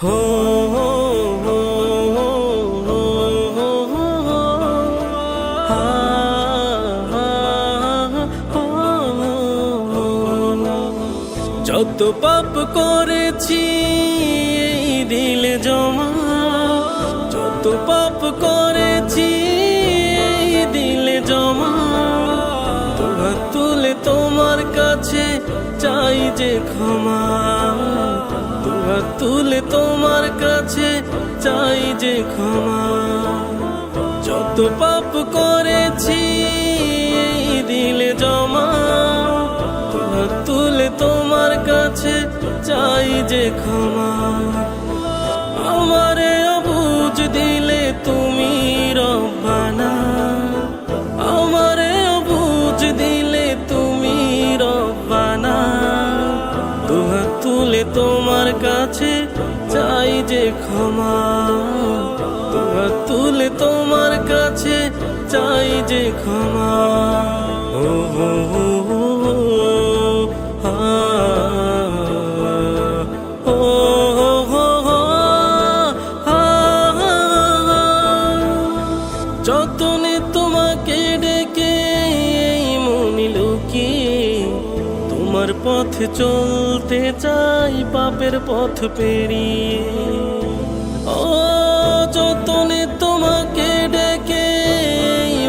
हो যত পাপ করেছি দিল জমা, যত পাপ করেছি দিল জমা, দুহাত তুলে তোমার কাছে চাই যে ক্ষমা, দুহাত তুলে তোমার কাছে চাই যে ক্ষমা। যত পাপ করেছি দিল জমা, দুহাত তুলে তোমার কাছে চাই যে ক্ষমা। আমারে অবুঝ দিলে তুমি রব্বানা, আমারে অবুঝ দিলে তুমি রব্বানা, দুহাত তুলে তোমার কাছে চাই যে ক্ষমা, দুহাত তুলে তোমার কাছে চাই যে ক্ষমা। ও যতনে তোমাকে ডেকে মনে লুকিয়ে তোমার পথে চলতে চাই পাপের পথ পেরিয়ে। ও যতনে তোমাকে ডেকে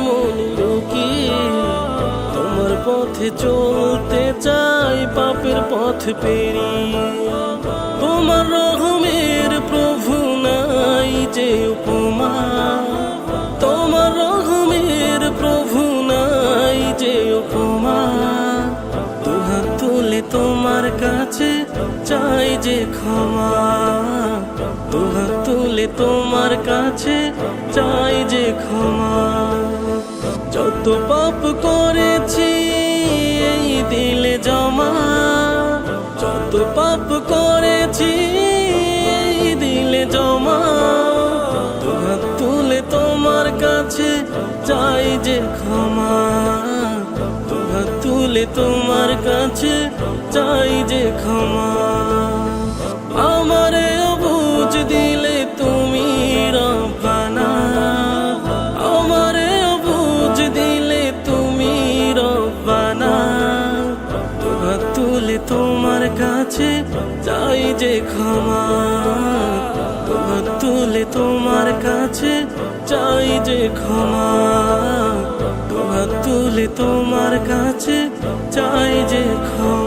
মনে লুকিয়ে তোমার পথে চলতে চাই পাপের পথ পেরিয়ে। তোমার রহমের প্রভু নাই যে উপমা, তোমার রহমের প্রভু নাই যে উপমা, দুহাত তুলে তোমার কাছে চাই যে ক্ষমা, দুহাত তুলে তোমার কাছে চাই যে ক্ষমা। যত পাপ করেছি এই দিলে জমা, যত পাপ করেছি এই দিলে জমা, দুহাত তুলে তোমার কাছে চাই যে ক্ষমা, দুহাত তুলে তোমার কাছে চাই যে ক্ষমা। আমারে অবুঝ দিলে তুমি রব্বানা, আমারে অবুঝ দিলে তুমি রব্বানা, দুহাত তুলে তোমার কাছে চাই যে ক্ষমা, দুহাত তুলে তোমার কাছে চাই যে ক্ষমা, দুহাত তুলে তোমার কাছে চাই যে ক্ষমা।